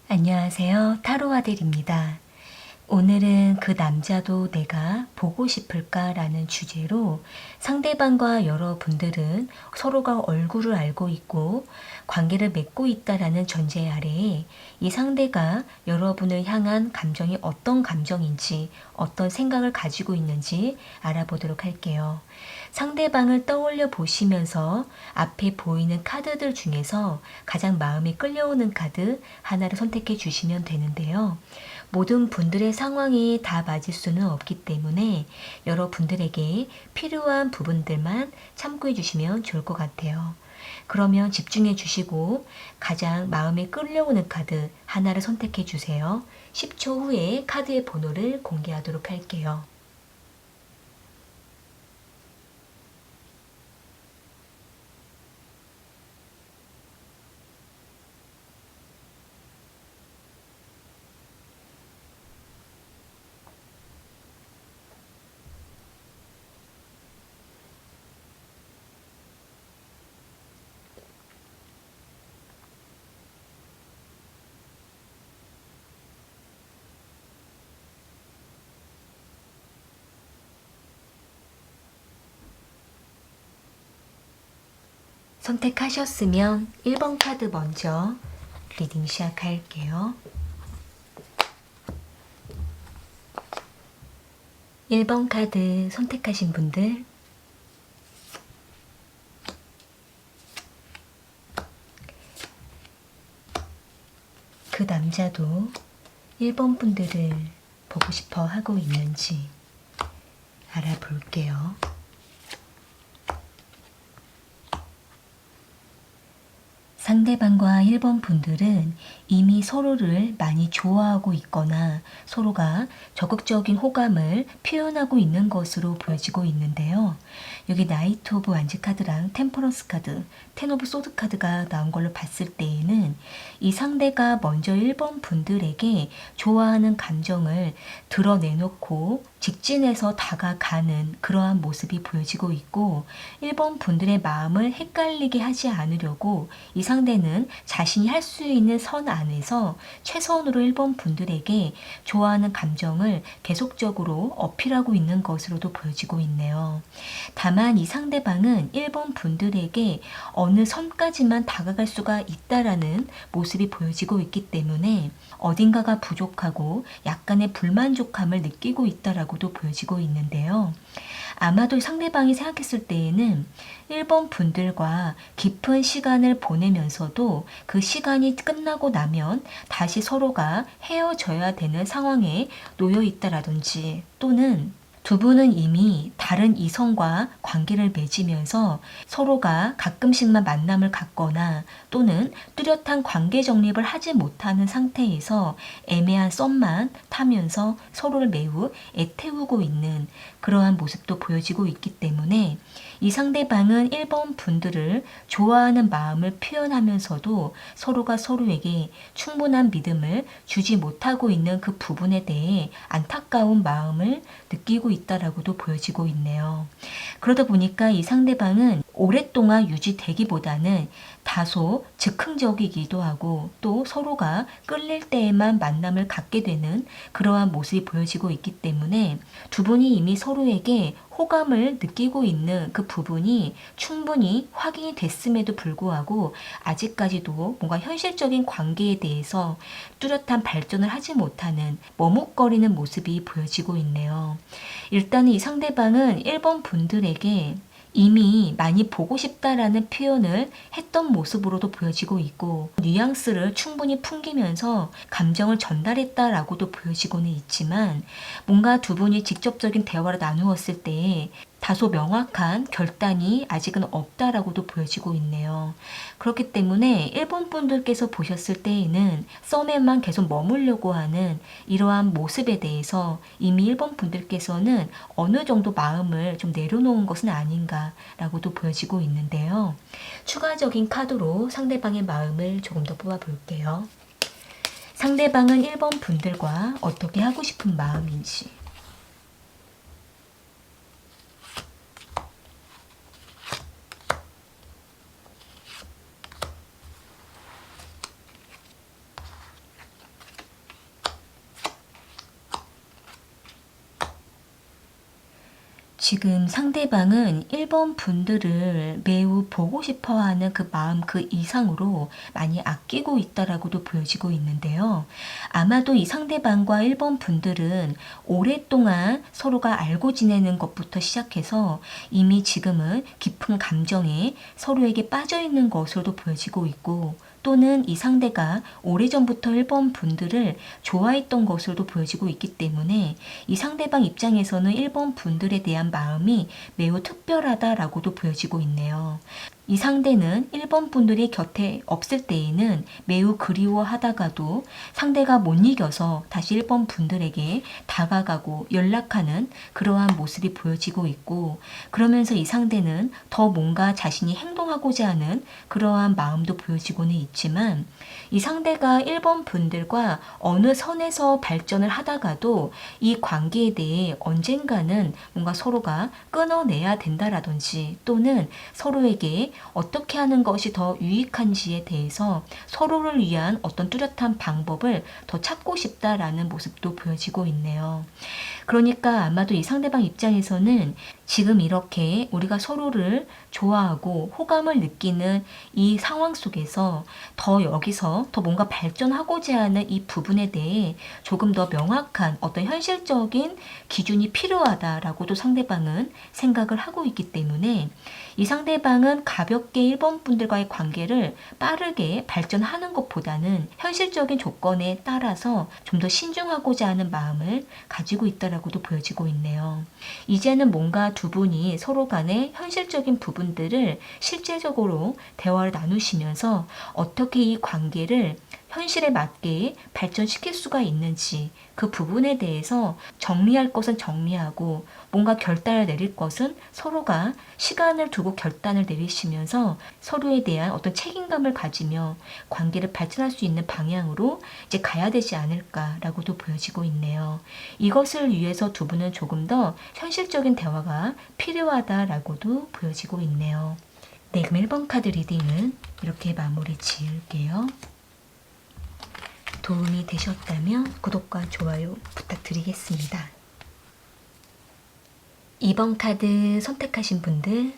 안녕하세요. 타로아들입니다. 오늘은 그 남자도 내가 보고 싶을까? 라는 주제로 상대방과 여러분들은 서로가 얼굴을 알고 있고 관계를 맺고 있다라는 전제 아래에 이 상대가 여러분을 향한 감정이 어떤 감정인지 어떤 생각을 가지고 있는지 알아보도록 할게요. 상대방을 떠올려 보시면서 앞에 보이는 카드들 중에서 가장 마음에 끌려오는 카드 하나를 선택해 주시면 되는데요. 모든 분들의 상황이 다 맞을 수는 없기 때문에 여러분들에게 필요한 부분들만 참고해 주시면 좋을 것 같아요. 그러면 집중해 주시고 가장 마음에 끌려오는 카드 하나를 선택해 주세요. 10초 후에 카드의 번호를 공개하도록 할게요. 선택하셨으면 1번 카드 먼저 리딩 시작할게요. 1번 카드 선택하신 분들 그 남자도 1번 분들을 보고 싶어 하고 있는지 알아볼게요. 상대방과 1번 분들은 이미 서로를 많이 좋아하고 있거나 서로가 적극적인 호감을 표현하고 있는 것으로 보여지고 있는데요. 여기 나이트 오브 완즈 카드랑 템퍼런스 카드, 텐 오브 소드 카드가 나온 걸로 봤을 때에는 이 상대가 먼저 1번 분들에게 좋아하는 감정을 드러내놓고 직진해서 다가가는 그러한 모습이 보여지고 있고 1번 분들의 마음을 헷갈리게 하지 않으려고 이 상대는 자신이 할 수 있는 선 안에서 최선으로 1번 분들에게 좋아하는 감정을 계속적으로 어필하고 있는 것으로도 보여지고 있네요. 다만 이 상대방은 1번 분들에게 어느 선까지만 다가갈 수가 있다라는 모습이 보여지고 있기 때문에 어딘가가 부족하고 약간의 불만족함을 느끼고 있다라고도 보여지고 있는데요. 아마도 상대방이 생각했을 때에는 1번 분들과 깊은 시간을 보내면서도 그 시간이 끝나고 나면 다시 서로가 헤어져야 되는 상황에 놓여 있다라든지 또는 두 분은 이미 다른 이성과 관계를 맺으면서 서로가 가끔씩만 만남을 갖거나 또는 뚜렷한 관계 정립을 하지 못하는 상태에서 애매한 썸만 타면서 서로를 매우 애태우고 있는 그러한 모습도 보여지고 있기 때문에 이 상대방은 1번 분들을 좋아하는 마음을 표현하면서도 서로가 서로에게 충분한 믿음을 주지 못하고 있는 그 부분에 대해 안타까운 마음을 느끼고 있다라고도 보여지고 있네요. 그러다 보니까 이 상대방은 오랫동안 유지되기보다는 다소 즉흥적이기도 하고 또 서로가 끌릴 때에만 만남을 갖게 되는 그러한 모습이 보여지고 있기 때문에 두 분이 이미 서로에게 호감을 느끼고 있는 그 부분이 충분히 확인이 됐음에도 불구하고 아직까지도 뭔가 현실적인 관계에 대해서 뚜렷한 발전을 하지 못하는 머뭇거리는 모습이 보여지고 있네요. 일단은 이 상대방은 1번 분들에게 이미 많이 보고 싶다라는 표현을 했던 모습으로도 보여지고 있고, 뉘앙스를 충분히 풍기면서 감정을 전달했다라고도 보여지고는 있지만, 뭔가 두 분이 직접적인 대화를 나누었을 때 다소 명확한 결단이 아직은 없다라고도 보여지고 있네요. 그렇기 때문에 일본 분들께서 보셨을 때에는 썸에만 계속 머물려고 하는 이러한 모습에 대해서 이미 일본 분들께서는 어느 정도 마음을 좀 내려놓은 것은 아닌가라고도 보여지고 있는데요. 추가적인 카드로 상대방의 마음을 조금 더 뽑아볼게요. 상대방은 1번 분들과 어떻게 하고 싶은 마음인지. 지금 상대방은 1번 분들을 매우 보고 싶어 하는 그 마음 그 이상으로 많이 아끼고 있다라고도 보여지고 있는데요. 아마도 이 상대방과 1번 분들은 오랫동안 서로가 알고 지내는 것부터 시작해서 이미 지금은 깊은 감정에 서로에게 빠져 있는 것으로도 보여지고 있고, 또는 이 상대가 오래전부터 1번 분들을 좋아했던 것으로도 보여지고 있기 때문에 이 상대방 입장에서는 1번 분들에 대한 마음이 매우 특별하다라고도 보여지고 있네요. 이 상대는 1번 분들이 곁에 없을 때에는 매우 그리워하다가도 상대가 못 이겨서 다시 1번 분들에게 다가가고 연락하는 그러한 모습이 보여지고 있고, 그러면서 이 상대는 더 뭔가 자신이 행동하고자 하는 그러한 마음도 보여지고는 있지만, 이 상대가 1번 분들과 어느 선에서 발전을 하다가도 이 관계에 대해 언젠가는 뭔가 서로가 끊어내야 된다라든지, 또는 서로에게 어떻게 하는 것이 더 유익한지에 대해서 서로를 위한 어떤 뚜렷한 방법을 더 찾고 싶다라는 모습도 보여지고 있네요. 그러니까 아마도 이 상대방 입장에서는 지금 이렇게 우리가 서로를 좋아하고 호감을 느끼는 이 상황 속에서 더 여기서 더 뭔가 발전하고자 하는 이 부분에 대해 조금 더 명확한 어떤 현실적인 기준이 필요하다라고도 상대방은 생각을 하고 있기 때문에 이 상대방은 가볍게 1번 분들과의 관계를 빠르게 발전하는 것보다는 현실적인 조건에 따라서 좀 더 신중하고자 하는 마음을 가지고 있다라고도 보여지고 있네요. 이제는 뭔가 두 분이 서로 간의 현실적인 부분들을 실제적으로 대화를 나누시면서 어떻게 이 관계를 현실에 맞게 발전시킬 수가 있는지 그 부분에 대해서 정리할 것은 정리하고 뭔가 결단을 내릴 것은 서로가 시간을 두고 결단을 내리시면서 서로에 대한 어떤 책임감을 가지며 관계를 발전할 수 있는 방향으로 이제 가야 되지 않을까라고도 보여지고 있네요. 이것을 위해서 두 분은 조금 더 현실적인 대화가 필요하다라고도 보여지고 있네요. 네, 그럼 1번 카드 리딩은 이렇게 마무리 지을게요. 도움이 되셨다면 구독과 좋아요 부탁드리겠습니다. 2번 카드 선택하신 분들,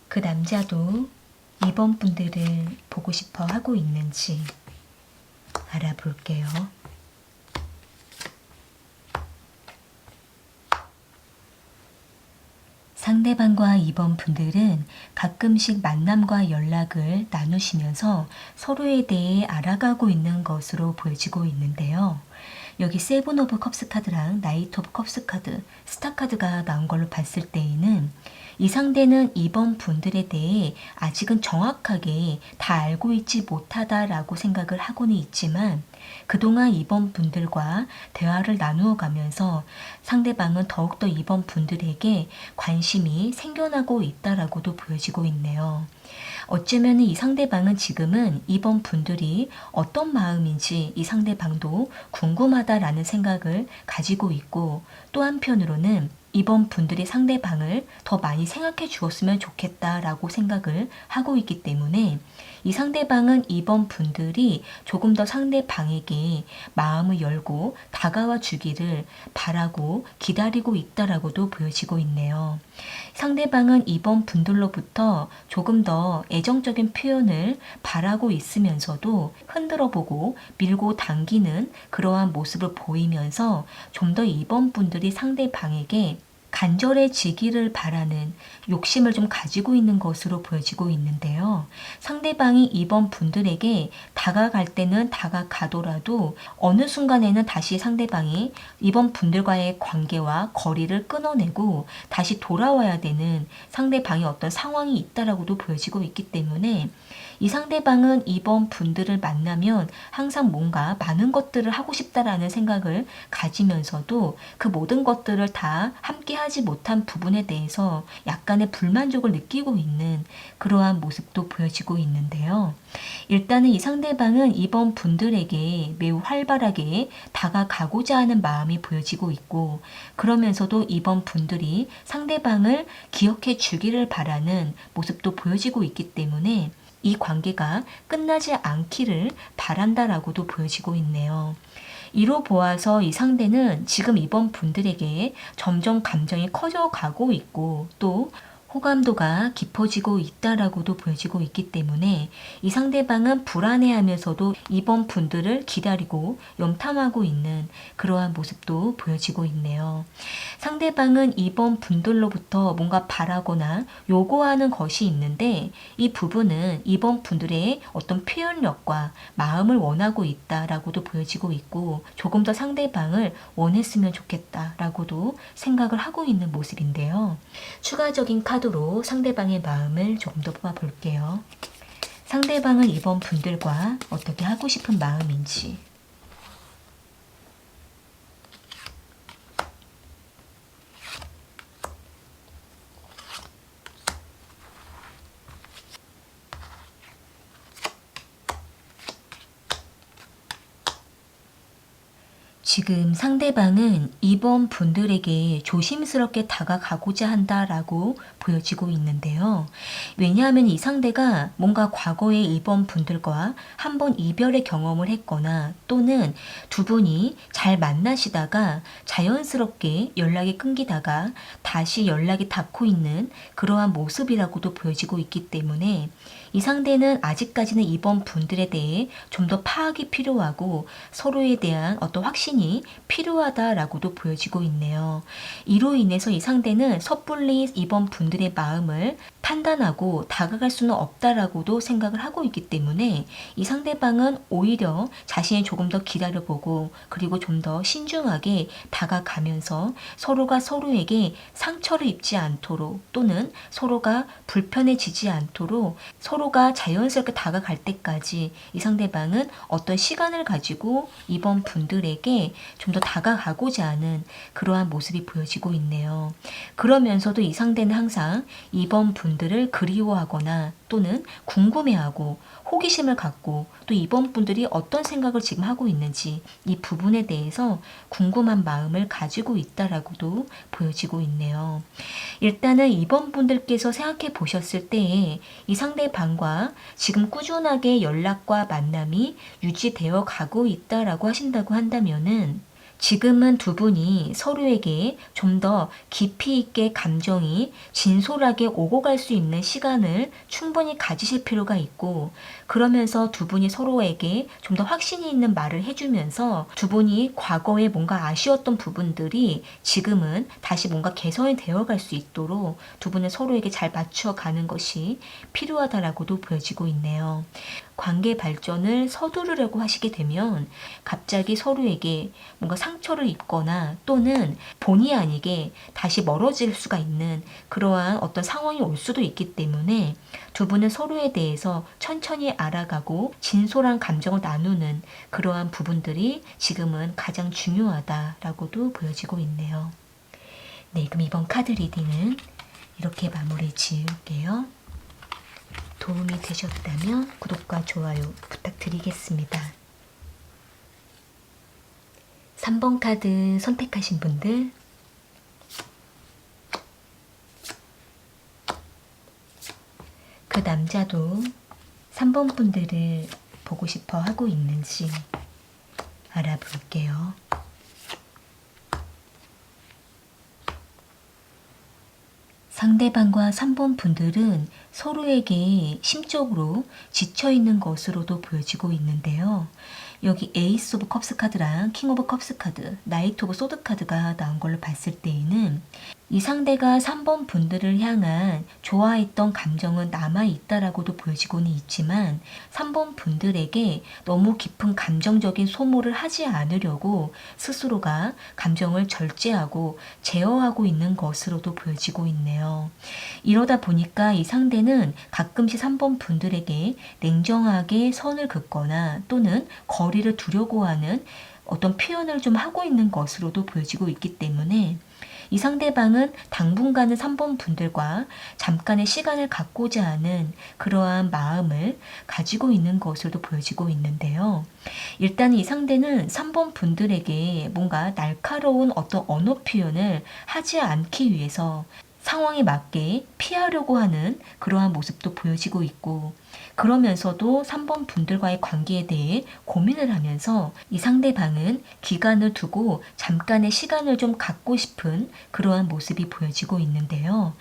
그 남자도 2번 분들을 보고 싶어 하고 있는지 알아볼게요. 상대방과 2번 분들은 가끔씩 만남과 연락을 나누시면서 서로에 대해 알아가고 있는 것으로 보여지고 있는데요. 여기 세븐 오브 컵스 카드랑 나이트 오브 컵스 카드, 스타 카드가 나온 걸로 봤을 때에는 이 상대는 2번 분들에 대해 아직은 정확하게 다 알고 있지 못하다라고 생각을 하고는 있지만, 그동안 2번 분들과 대화를 나누어 가면서 상대방은 더욱더 2번 분들에게 관심이 생겨나고 있다라고도 보여지고 있네요. 어쩌면 이 상대방은 지금은 2번 분들이 어떤 마음인지 이 상대방도 궁금하다라는 생각을 가지고 있고, 또 한편으로는 이번 분들이 상대방을 더 많이 생각해 주었으면 좋겠다라고 생각을 하고 있기 때문에 이 상대방은 이번 분들이 조금 더 상대방에게 마음을 열고 다가와 주기를 바라고 기다리고 있다라고도 보여지고 있네요. 상대방은 이번 분들로부터 조금 더 애정적인 표현을 바라고 있으면서도 흔들어보고 밀고 당기는 그러한 모습을 보이면서 좀 더 이번 분들이 상대방에게 간절해지기를 바라는 욕심을 좀 가지고 있는 것으로 보여지고 있는데요. 상대방이 이번 분들에게 다가갈 때는 다가가더라도 어느 순간에는 다시 상대방이 이번 분들과의 관계와 거리를 끊어내고 다시 돌아와야 되는 상대방의 어떤 상황이 있다라고도 보여지고 있기 때문에 이 상대방은 이번 분들을 만나면 항상 뭔가 많은 것들을 하고 싶다라는 생각을 가지면서도 그 모든 것들을 다 함께 하지 못한 부분에 대해서 약간의 불만족을 느끼고 있는 그러한 모습도 보여지고 있는데요. 일단은 이 상대방은 이번 분들에게 매우 활발하게 다가가고자 하는 마음이 보여지고 있고, 그러면서도 이번 분들이 상대방을 기억해 주기를 바라는 모습도 보여지고 있기 때문에 이 관계가 끝나지 않기를 바란다라고도 보여지고 있네요. 이로 보아서 이 상대는 지금 이번 분들에게 점점 감정이 커져가고 있고 또 호감도가 깊어지고 있다라고도 보여지고 있기 때문에 이 상대방은 불안해하면서도 이번 분들을 기다리고 염탐하고 있는 그러한 모습도 보여지고 있네요. 상대방은 이번 분들로부터 뭔가 바라거나 요구하는 것이 있는데 이 부분은 이번 분들의 어떤 표현력과 마음을 원하고 있다라고도 보여지고 있고 조금 더 상대방을 원했으면 좋겠다라고도 생각을 하고 있는 모습인데요. 추가적인 카드로 상대방의 마음을 조금 더 뽑아볼게요. 상대방은 이번 분들과 어떻게 하고 싶은 마음인지. 지금 상대방은 이번 분들에게 조심스럽게 다가가고자 한다라고 보여지고 있는데요. 왜냐하면 이 상대가 뭔가 과거에 이번 분들과 한번 이별의 경험을 했거나 또는 두 분이 잘 만나시다가 자연스럽게 연락이 끊기다가 다시 연락이 닿고 있는 그러한 모습이라고도 보여지고 있기 때문에 이 상대는 아직까지는 이번 분들에 대해 좀 더 파악이 필요하고 서로에 대한 어떤 확신이 필요하다라고도 보여지고 있네요. 이로 인해서 이 상대는 섣불리 이번 분들의 마음을 판단하고 다가갈 수는 없다라고도 생각을 하고 있기 때문에 이 상대방은 오히려 자신이 조금 더 기다려보고 그리고 좀 더 신중하게 다가가면서 서로가 서로에게 상처를 입지 않도록 또는 서로가 불편해지지 않도록 서로가 자연스럽게 다가갈 때까지 이 상대방은 어떤 시간을 가지고 이번 분들에게 좀 더 다가가고자 하는 그러한 모습이 보여지고 있네요. 그러면서도 이 상대는 항상 이번 분들을 그리워하거나 또는 궁금해하고 호기심을 갖고 또 이번 분들이 어떤 생각을 지금 하고 있는지 이 부분에 대해서 궁금한 마음을 가지고 있다라고도 보여지고 있네요. 일단은 이번 분들께서 생각해 보셨을 때에 이 상대방과 지금 꾸준하게 연락과 만남이 유지되어 가고 있다라고 하신다고 한다면은 지금은 두 분이 서로에게 좀 더 깊이 있게 감정이 진솔하게 오고 갈 수 있는 시간을 충분히 가지실 필요가 있고 그러면서 두 분이 서로에게 좀 더 확신이 있는 말을 해주면서 두 분이 과거에 뭔가 아쉬웠던 부분들이 지금은 다시 뭔가 개선이 되어 갈 수 있도록 두 분은 서로에게 잘 맞춰가는 것이 필요하다라고도 보여지고 있네요. 관계 발전을 서두르려고 하시게 되면 갑자기 서로에게 뭔가 상처를 입거나 또는 본의 아니게 다시 멀어질 수가 있는 그러한 어떤 상황이 올 수도 있기 때문에 두 분은 서로에 대해서 천천히 알아가고 진솔한 감정을 나누는 그러한 부분들이 지금은 가장 중요하다라고도 보여지고 있네요. 네, 그럼 이번 카드 리딩은 이렇게 마무리 지을게요. 도움이 되셨다면 구독과 좋아요 부탁드리겠습니다. 3번 카드 선택하신 분들 그 남자도 3번 분들을 보고 싶어 하고 있는지 알아볼게요. 상대방과 3번 분들은 서로에게 심적으로 지쳐있는 것으로도 보여지고 있는데요. 여기 에이스 오브 컵스 카드랑 킹 오브 컵스 카드, 나이트 오브 소드 카드가 나온 걸로 봤을 때에는 이 상대가 3번 분들을 향한 좋아했던 감정은 남아있다라고도 보여지고는 있지만 3번 분들에게 너무 깊은 감정적인 소모를 하지 않으려고 스스로가 감정을 절제하고 제어하고 있는 것으로도 보여지고 있네요. 이러다 보니까 이 상대는 가끔씩 3번 분들에게 냉정하게 선을 긋거나 또는 거리를 두려고 하는 어떤 표현을 좀 하고 있는 것으로도 보여지고 있기 때문에 이 상대방은 당분간은 3번 분들과 잠깐의 시간을 갖고자 하는 그러한 마음을 가지고 있는 것으로도 보여지고 있는데요. 일단 이 상대는 3번 분들에게 뭔가 날카로운 어떤 언어 표현을 하지 않기 위해서 상황에 맞게 피하려고 하는 그러한 모습도 보여지고 있고, 그러면서도 3번 분들과의 관계에 대해 고민을 하면서 이 상대방은 기간을 두고 잠깐의 시간을 좀 갖고 싶은 그러한 모습이 보여지고 있는데요.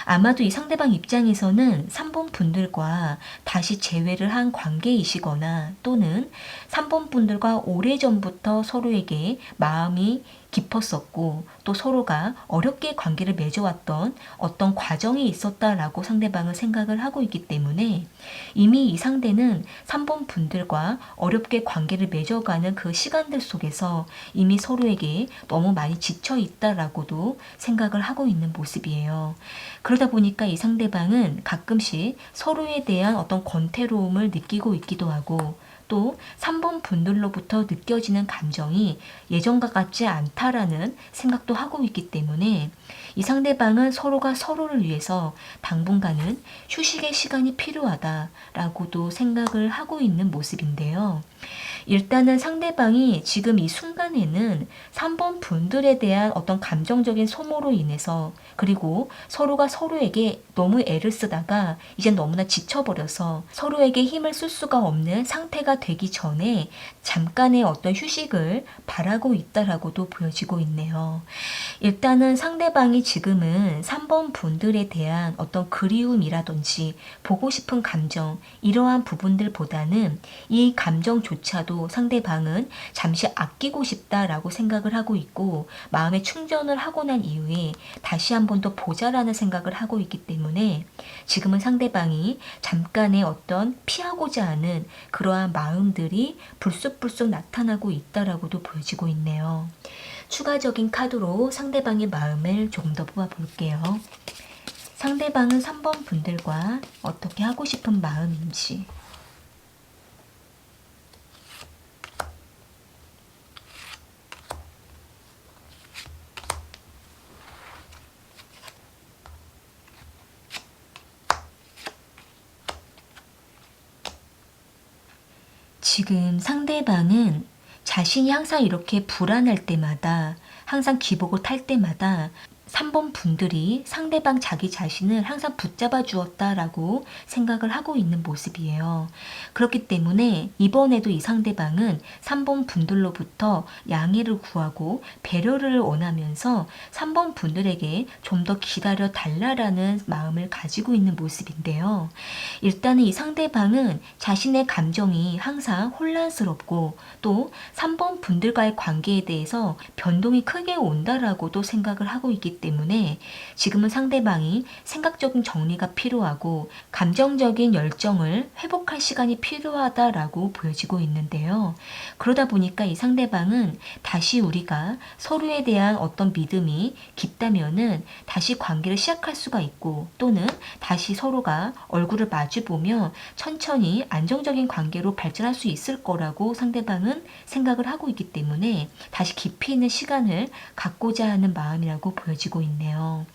아마도 이 상대방 입장에서는 3번 분들과 다시 재회를 한 관계이시거나 또는 3번 분들과 오래전부터 서로에게 마음이 깊었었고 또 서로가 어렵게 관계를 맺어왔던 어떤 과정이 있었다라고 상대방은 생각을 하고 있기 때문에 이미 이 상대는 3번 분들과 어렵게 관계를 맺어가는 그 시간들 속에서 이미 서로에게 너무 많이 지쳐 있다라고도 생각을 하고 있는 모습이에요. 그러다 보니까 이 상대방은 가끔씩 서로에 대한 어떤 권태로움을 느끼고 있기도 하고 또 3번 분들로부터 느껴지는 감정이 예전과 같지 않다라는 생각도 하고 있기 때문에 이 상대방은 서로가 서로를 위해서 당분간은 휴식의 시간이 필요하다라고도 생각을 하고 있는 모습인데요. 일단은 상대방이 지금 이 순간에는 3번 분들에 대한 어떤 감정적인 소모로 인해서 그리고 서로가 서로에게 너무 애를 쓰다가 이젠 너무나 지쳐버려서 서로에게 힘을 쓸 수가 없는 상태가 되기 전에 잠깐의 어떤 휴식을 바라고 있다라고도 보여지고 있네요. 일단은 상대방이 지금은 3번 분들에 대한 어떤 그리움이라든지 보고 싶은 감정 이러한 부분들보다는 이 감정조차도 상대방은 잠시 아끼고 싶다라고 생각을 하고 있고 마음의 충전을 하고 난 이후에 다시 한 번 더 보자라는 생각을 하고 있기 때문에 지금은 상대방이 잠깐의 어떤 피하고자 하는 그러한 마음들이 불쑥불쑥 나타나고 있다라고도 보여지고 있네요. 추가적인 카드로 상대방의 마음을 조금 더 뽑아볼게요. 상대방은 3번 분들과 어떻게 하고 싶은 마음인지. 지금 상대방은 자신이 항상 이렇게 불안할 때마다 항상 기복을 탈 때마다 3번 분들이 상대방 자기 자신을 항상 붙잡아 주었다라고 생각을 하고 있는 모습이에요. 그렇기 때문에 이번에도 이 상대방은 3번 분들로부터 양해를 구하고 배려를 원하면서 3번 분들에게 좀 더 기다려 달라라는 마음을 가지고 있는 모습인데요. 일단은 이 상대방은 자신의 감정이 항상 혼란스럽고 또 3번 분들과의 관계에 대해서 변동이 크게 온다라고도 생각을 하고 있기 때문에 지금은 상대방이 생각적인 정리가 필요하고 감정적인 열정을 회복할 시간이 필요하다라고 보여지고 있는데요. 그러다 보니까 이 상대방은 다시 우리가 서로에 대한 어떤 믿음이 깊다면은 다시 관계를 시작할 수가 있고 또는 다시 서로가 얼굴을 마주보며 천천히 안정적인 관계로 발전할 수 있을 거라고 상대방은 생각을 하고 있기 때문에 다시 깊이 있는 시간을 갖고자 하는 마음이라고 보여지고 있네요.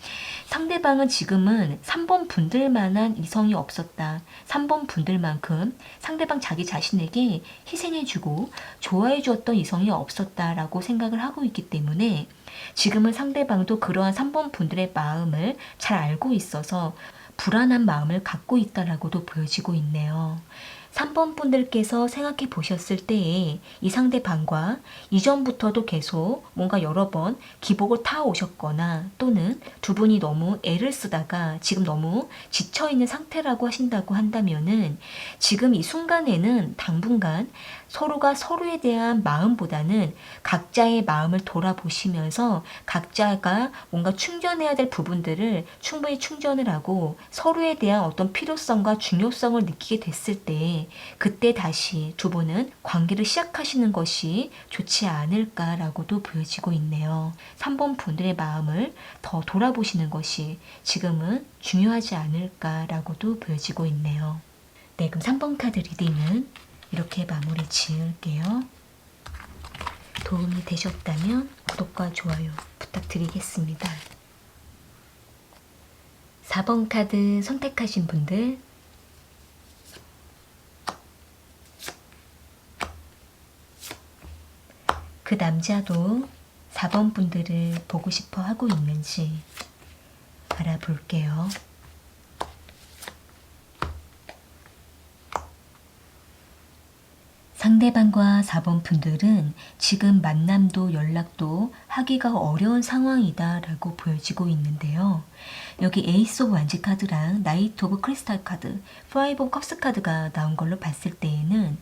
상대방은 지금은 3번 분들만한 이성이 없었다. 3번 분들만큼 상대방 자기 자신에게 희생해주고 좋아해주었던 이성이 없었다라고 생각을 하고 있기 때문에 지금은 상대방도 그러한 3번 분들의 마음을 잘 알고 있어서 불안한 마음을 갖고 있다라고도 보여지고 있네요. 3번 분들께서 생각해 보셨을 때에 이 상대방과 이전부터도 계속 뭔가 여러 번 기복을 타오셨거나 또는 두 분이 너무 애를 쓰다가 지금 너무 지쳐있는 상태라고 하신다고 한다면은 지금 이 순간에는 당분간 서로가 서로에 대한 마음보다는 각자의 마음을 돌아보시면서 각자가 뭔가 충전해야 될 부분들을 충분히 충전을 하고 서로에 대한 어떤 필요성과 중요성을 느끼게 됐을 때 그때 다시 두 분은 관계를 시작하시는 것이 좋지 않을까라고도 보여지고 있네요. 3번 분들의 마음을 더 돌아보시는 것이 지금은 중요하지 않을까라고도 보여지고 있네요. 네, 그럼 3번 카드 리딩은 이렇게 마무리 지을게요. 도움이 되셨다면 구독과 좋아요 부탁드리겠습니다. 4번 카드 선택하신 분들 그 남자도 4번 분들을 보고 싶어 하고 있는지 알아볼게요. 상대방과 4번 분들은 지금 만남도 연락도 하기가 어려운 상황이다 라고 보여지고 있는데요. 여기 에이스 오브 완지 카드랑 나이트 오브 크리스탈 카드, 파이브 오브 컵스 카드가 나온 걸로 봤을 때에는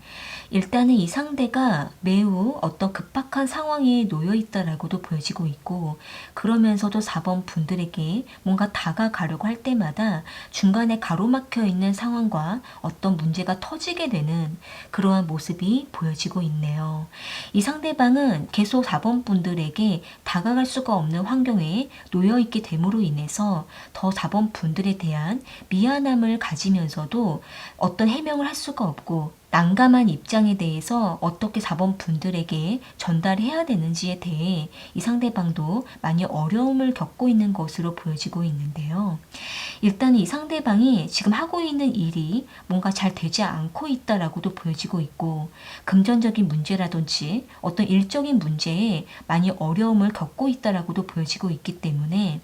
일단은 이 상대가 매우 어떤 급박한 상황에 놓여 있다라고도 보여지고 있고 그러면서도 4번 분들에게 뭔가 다가가려고 할 때마다 중간에 가로막혀 있는 상황과 어떤 문제가 터지게 되는 그러한 모습이 보여지고 있네요. 이 상대방은 계속 4번 분들에게 다가갈 수가 없는 환경에 놓여 있게 됨으로 인해서 더 4번 분들에 대한 미안함을 가지면서도 어떤 해명을 할 수가 없고 난감한 입장에 대해서 어떻게 4번 분들에게 전달해야 되는지에 대해 이 상대방도 많이 어려움을 겪고 있는 것으로 보여지고 있는데요. 일단 이 상대방이 지금 하고 있는 일이 뭔가 잘 되지 않고 있다라고도 보여지고 있고 금전적인 문제라든지 어떤 일적인 문제에 많이 어려움을 겪고 있다라고도 보여지고 있기 때문에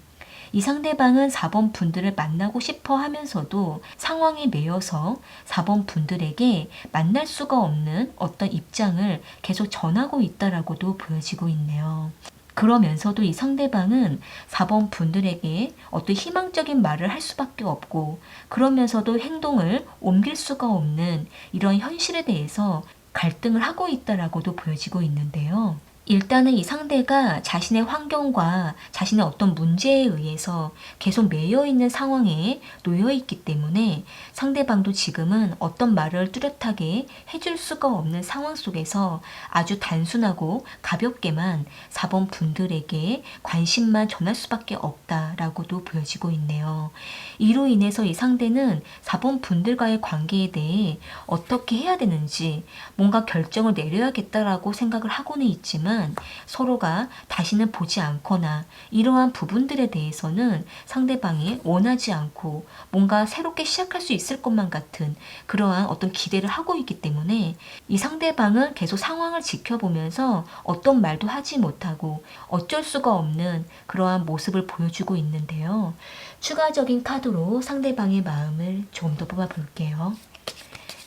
이 상대방은 4번 분들을 만나고 싶어 하면서도 상황에 매여서 4번 분들에게 만날 수가 없는 어떤 입장을 계속 전하고 있다라고도 보여지고 있네요. 그러면서도 이 상대방은 4번 분들에게 어떤 희망적인 말을 할 수밖에 없고 그러면서도 행동을 옮길 수가 없는 이런 현실에 대해서 갈등을 하고 있다라고도 보여지고 있는데요. 일단은 이 상대가 자신의 환경과 자신의 어떤 문제에 의해서 계속 매여 있는 상황에 놓여 있기 때문에 상대방도 지금은 어떤 말을 뚜렷하게 해줄 수가 없는 상황 속에서 아주 단순하고 가볍게만 4번 분들에게 관심만 전할 수밖에 없다라고도 보여지고 있네요. 이로 인해서 이 상대는 4번 분들과의 관계에 대해 어떻게 해야 되는지 뭔가 결정을 내려야겠다라고 생각을 하고는 있지만 서로가 다시는 보지 않거나 이러한 부분들에 대해서는 상대방이 원하지 않고 뭔가 새롭게 시작할 수 있을 것만 같은 그러한 어떤 기대를 하고 있기 때문에 이 상대방은 계속 상황을 지켜보면서 어떤 말도 하지 못하고 어쩔 수가 없는 그러한 모습을 보여주고 있는데요. 추가적인 카드로 상대방의 마음을 좀 더 뽑아볼게요.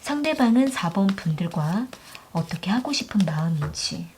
상대방은 4번 분들과 어떻게 하고 싶은 마음인지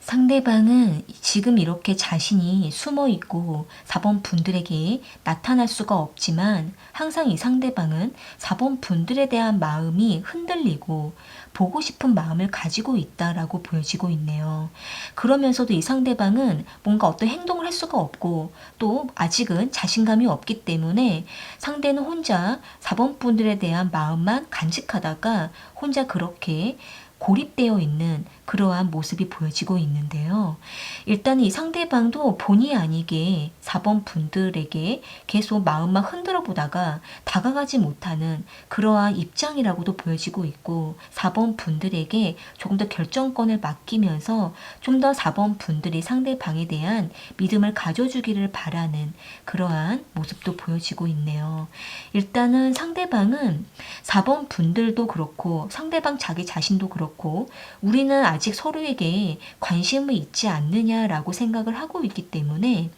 상대방은 지금 이렇게 자신이 숨어 있고 4번 분들에게 나타날 수가 없지만 항상 이 상대방은 4번 분들에 대한 마음이 흔들리고 보고 싶은 마음을 가지고 있다라고 보여지고 있네요. 그러면서도 이 상대방은 뭔가 어떤 행동을 할 수가 없고 또 아직은 자신감이 없기 때문에 상대는 혼자 4번 분들에 대한 마음만 간직하다가 혼자 그렇게 고립되어 있는 그러한 모습이 보여지고 있는데요. 일단 이 상대방도 본의 아니게 4번 분들에게 계속 마음만 흔들어 보다가 다가가지 못하는 그러한 입장이라고도 보여지고 있고 4번 분들에게 조금 더 결정권을 맡기면서 좀 더 4번 분들이 상대방에 대한 믿음을 가져주기를 바라는 그러한 모습도 보여지고 있네요. 일단은 상대방은 4번 분들도 그렇고 상대방 자기 자신도 그렇고 우리는 아직 서로에게 관심을 있지 않느냐라고 생각을 하고 있기 때문에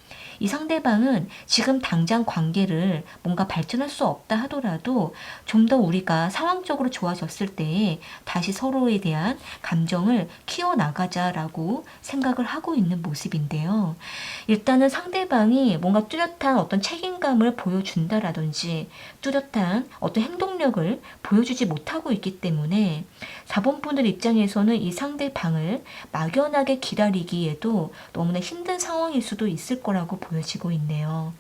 이 상대방은 지금 당장 관계를 뭔가 발전할 수 없다 하더라도 좀 더 우리가 상황적으로 좋아졌을 때에 다시 서로에 대한 감정을 키워나가자라고 생각을 하고 있는 모습인데요. 일단은 상대방이 뭔가 뚜렷한 어떤 책임감을 보여준다라든지 뚜렷한 어떤 행동력을 보여주지 못하고 있기 때문에 4번 분들 입장에서는 이 상대방을 막연하게 기다리기에도 너무나 힘든 상황일 수도 있을 거라고 보여지고 있네요.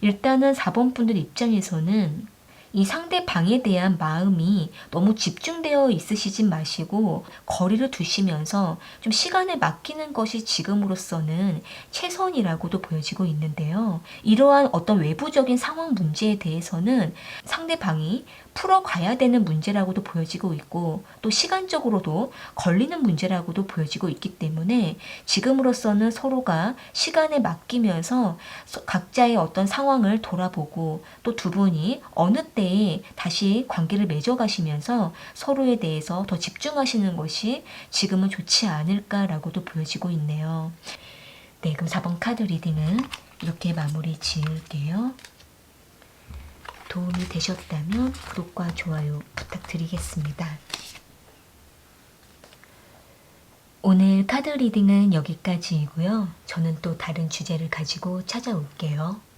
일단은 4번 분들 입장에서는 이 상대방에 대한 마음이 너무 집중되어 있으시지 마시고 거리를 두시면서 좀 시간을 맡기는 것이 지금으로서는 최선이라고도 보여지고 있는데요. 이러한 어떤 외부적인 상황 문제에 대해서는 상대방이 풀어가야 되는 문제라고도 보여지고 있고 또 시간적으로도 걸리는 문제라고도 보여지고 있기 때문에 지금으로서는 서로가 시간을 맡기면서 각자의 어떤 상황을 돌아보고 또 두 분이 어느 때에 다시 관계를 맺어가시면서 서로에 대해서 더 집중하시는 것이 지금은 좋지 않을까라고도 보여지고 있네요. 네, 그럼 4번 카드 리딩은 이렇게 마무리 지을게요. 도움이 되셨다면 구독과 좋아요 부탁드리겠습니다. 오늘 카드 리딩은 여기까지이고요. 저는 또 다른 주제를 가지고 찾아올게요.